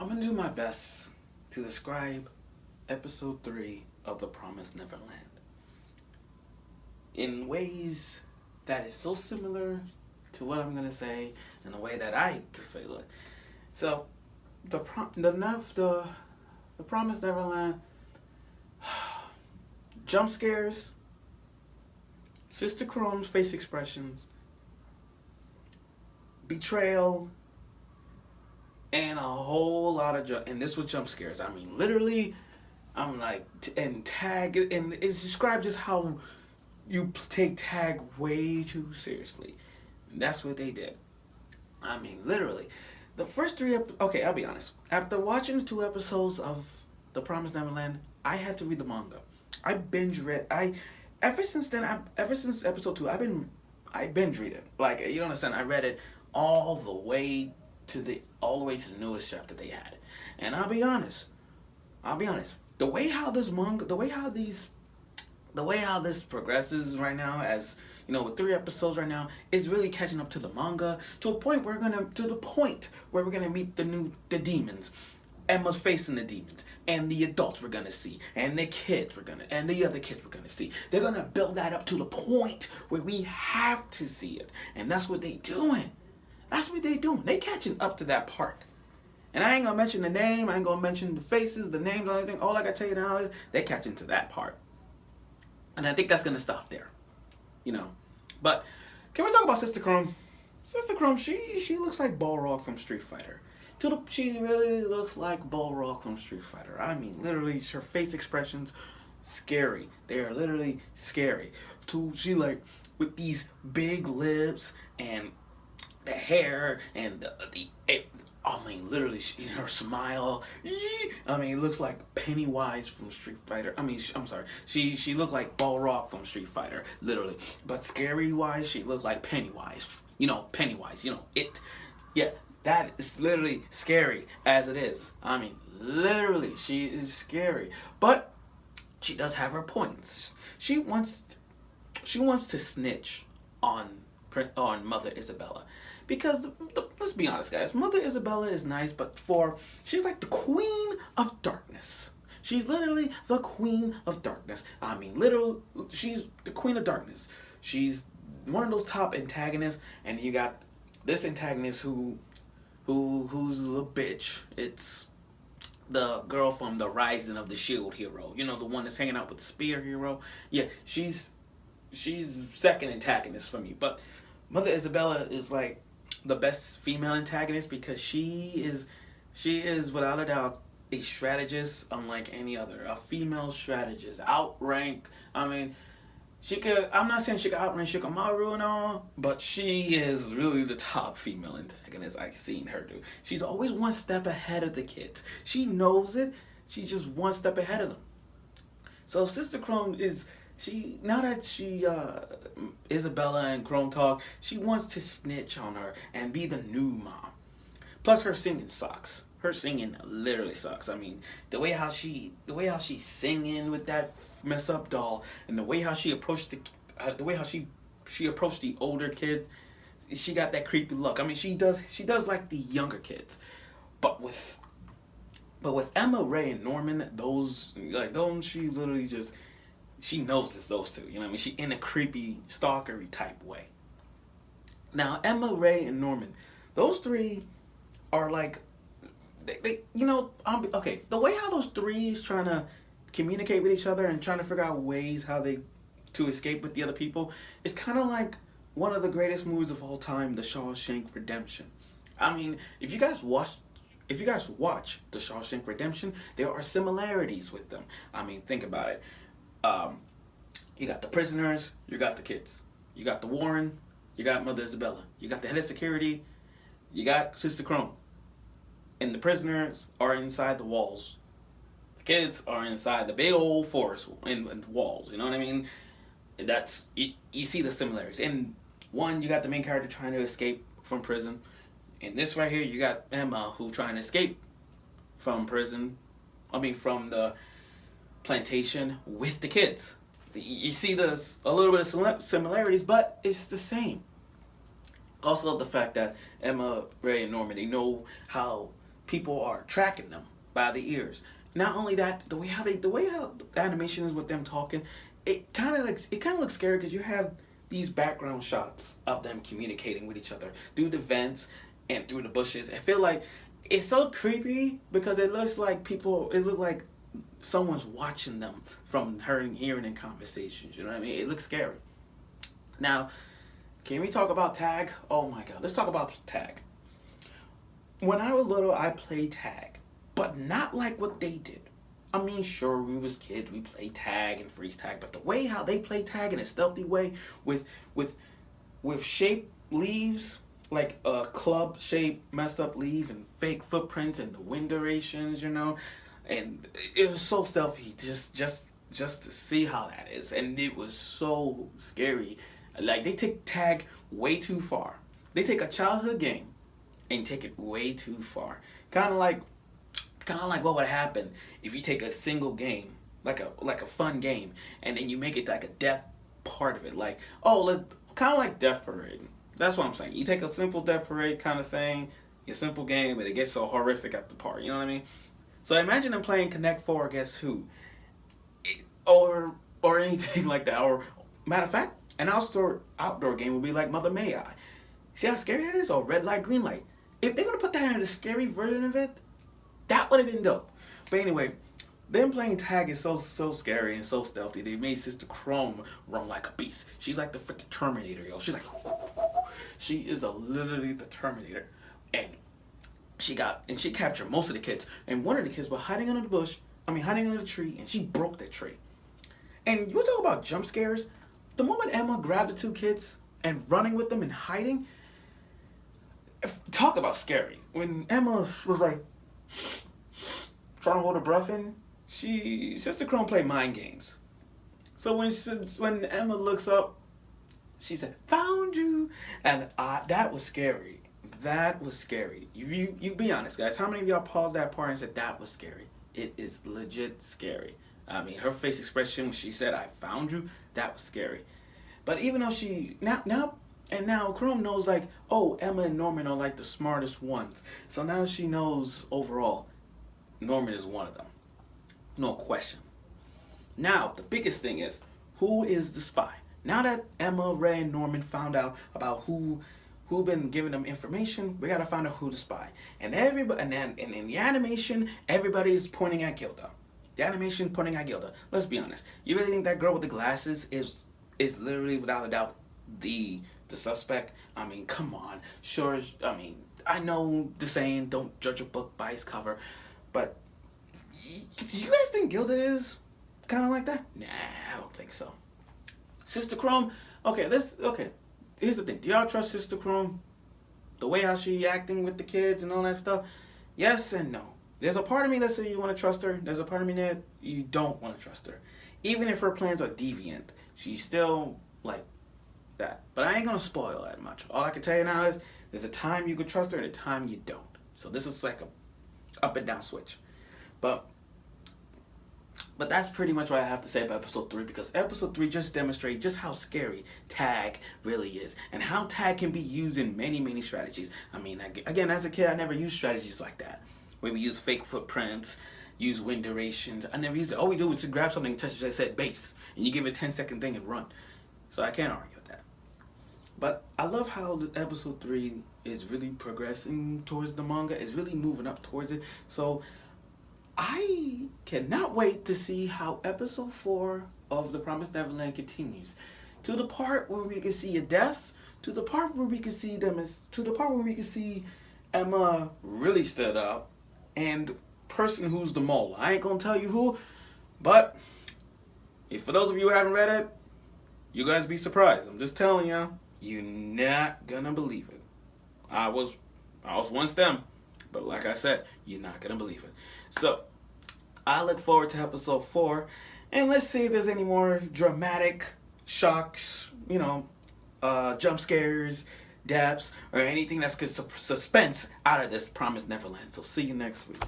I'm gonna do my best to describe episode 3 of The Promised Neverland in ways that is so similar to what I'm gonna say in a way that I could feel it. So, the Promised Neverland, jump scares, Sister Krone's face expressions, betrayal, and a whole lot of and this was jump scares. I mean, literally, I'm like, and tag, and it's described just how you take tag way too seriously. And that's what they did. I mean, literally, the first three. Okay, I'll be honest. After watching the 2 episodes of The Promised Neverland, I had to read the manga. I binge read. Ever since then, ever since episode 2, I binge read it. Like, you understand? I read it all the way to the newest chapter they had. And I'll be honest. The way how this manga, the way how this progresses right now, as you know, with 3 episodes right now, is really catching up to the manga to the point where we're gonna meet the demons. Emma's facing the demons, and the adults we're gonna see, and the other kids we're gonna see. They're gonna build that up to the point where we have to see it, and that's what they doing. They catching up to that part. And I ain't gonna mention the name. I ain't gonna mention the faces, the names, or anything. All I gotta tell you now is they catching to that part, and I think that's gonna stop there. You know, but can we talk about Sister Krone? Sister Krone, she looks like Balrog from Street Fighter. She really looks like Balrog from Street Fighter. I mean, literally, her face expressions, scary. They are literally scary. She like with these big lips and the hair and I mean, literally, her smile. I mean, it looks like Pennywise from Street Fighter. I mean, I'm sorry. She looked like Balrog from Street Fighter, literally. But scary-wise, she looked like Pennywise. Pennywise. It. Yeah, that is literally scary as it is. I mean, literally, she is scary. But she does have her points. She wants to snitch on Mother Isabella. Because, let's be honest, guys, Mother Isabella is nice, but she's like the queen of darkness. She's literally the queen of darkness. I mean, literally, she's the queen of darkness. She's one of those top antagonists, and you got this antagonist who's a bitch. It's the girl from the Rising of the Shield hero. You know, the one that's hanging out with the spear hero. Yeah, she's second antagonist for me. But Mother Isabella is like the best female antagonist because she is without a doubt a strategist unlike any other. A female strategist, outrank. I mean, I'm not saying she could outrank Shikamaru and all, but she is really the top female antagonist I've seen her do. She's always one step ahead of the kids. She knows it. She's just one step ahead of them. So Sister Krone now that Isabella and Krone talk, she wants to snitch on her and be the new mom. Plus, her singing sucks. Her singing literally sucks. I mean, the way how she's singing with that mess up doll, and the way how she approached she approached the older kids, she got that creepy look. I mean, she does like the younger kids, but with Emma, Ray, and Norman, those she literally just. She knows it's those two, you know what I mean? She in a creepy, stalkery type way. Now, Emma, Ray, and Norman, those 3 are like, okay, the way how those 3 is trying to communicate with each other and trying to figure out ways to escape with the other people, is kind of like one of the greatest movies of all time, The Shawshank Redemption. I mean, if you guys watch The Shawshank Redemption, there are similarities with them. I mean, think about it. You got the prisoners, you got the kids. You got the Warren, you got Mother Isabella. You got the head of security, you got Sister Krone. And the prisoners are inside the walls. The kids are inside the big old forest and the walls, you know what I mean? You see the similarities. In one, you got the main character trying to escape from prison. In this right here, you got Emma who trying to escape from prison. From the plantation with the kids. You see a little bit of similarities, but it's the same. Also, the fact that Emma, Ray, and Norman, they know how people are tracking them by the ears. Not only that, the way how the animation is with them talking, it kind of looks scary because you have these background shots of them communicating with each other through the vents and through the bushes. I feel like it's so creepy because it looks like people. It looks like someone's watching them from hearing in conversations. You know what I mean? It looks scary. Now, can we talk about tag? Oh my god, let's talk about tag. When I was little, I played tag, but not like what they did. I mean, sure, we was kids, we played tag and freeze tag, but the way how they play tag in a stealthy way with with with shaped leaves, like a club shaped messed up leaf and fake footprints and the wind durations, and it was so stealthy just to see how that is, and it was so scary. Like they take tag way too far. They take a childhood game and take it way too far. Kind of like what would happen if you take a single game, like a fun game, and then you make it like a death part of it. Like, kind of like Death Parade. That's what I'm saying. You take a simple Death Parade kind of thing, a simple game, and it gets so horrific at the part. You know what I mean? So imagine them playing Connect Four Guess Who, or anything like that. Or matter of fact, an outdoor game would be like Mother May I. See how scary that is? Or Red Light, Green Light. If they're gonna put that in a scary version of it, that would have been dope. But anyway, them playing tag is so scary and so stealthy. They made Sister Krone run like a beast. She's like the freaking Terminator, yo. She's like, she is literally the Terminator, and she captured most of the kids. And one of the kids was hiding under the tree, and she broke that tree. And you talk about jump scares. The moment Emma grabbed the two kids and running with them and hiding, talk about scary. When Emma was like trying to hold her breath in, Sister Krone played mind games. So when Emma looks up, she said, "Found you," and that was scary. That was scary. You be honest, guys. How many of y'all paused that part and said that was scary? It is legit scary. I mean, her face expression when she said, "I found you," that was scary. But even though now Krone knows, like, oh, Emma and Norman are like the smartest ones. So now she knows overall Norman is one of them. No question. Now, the biggest thing is, who is the spy? Now that Emma, Ray, and Norman found out about who been giving them information, we gotta find out who the spy. And in the animation, everybody's pointing at Gilda. The animation pointing at Gilda. Let's be honest. You really think that girl with the glasses is literally, without a doubt, the suspect? I mean, come on. Sure, I know the saying, don't judge a book by its cover, but do you guys think Gilda is kind of like that? Nah, I don't think so. Sister Krone, okay, here's the thing. Do y'all trust Sister Krone? The way how she acting with the kids and all that stuff? Yes and no. There's a part of me that says you want to trust her. There's a part of me that you don't want to trust her. Even if her plans are deviant, she's still like that. But I ain't going to spoil that much. All I can tell you now is there's a time you can trust her and a time you don't. So this is like a up and down switch. But that's pretty much what I have to say about episode 3, because episode 3 just demonstrates just how scary tag really is and how tag can be used in many, many strategies. I mean, again, as a kid, I never used strategies like that, where we use fake footprints, use wind durations. I never used it. All we do is to grab something and touch, as I said, base, and you give it a 10-second thing and run. So I can't argue with that. But I love how the episode 3 is really progressing towards the manga. It's really moving up towards it. So I cannot wait to see how episode 4 of The Promised Neverland continues. To the part where we can see a death, to the part where we can see Emma really stood up, and person who's the mole. I ain't gonna tell you who, but if for those of you who haven't read it, you guys be surprised. I'm just telling y'all, you're not gonna believe it. I was once them, but like I said, you're not gonna believe it. So I look forward to episode 4, and let's see if there's any more dramatic shocks, jump scares, deaths, or anything that's good suspense out of this Promised Neverland. So see you next week.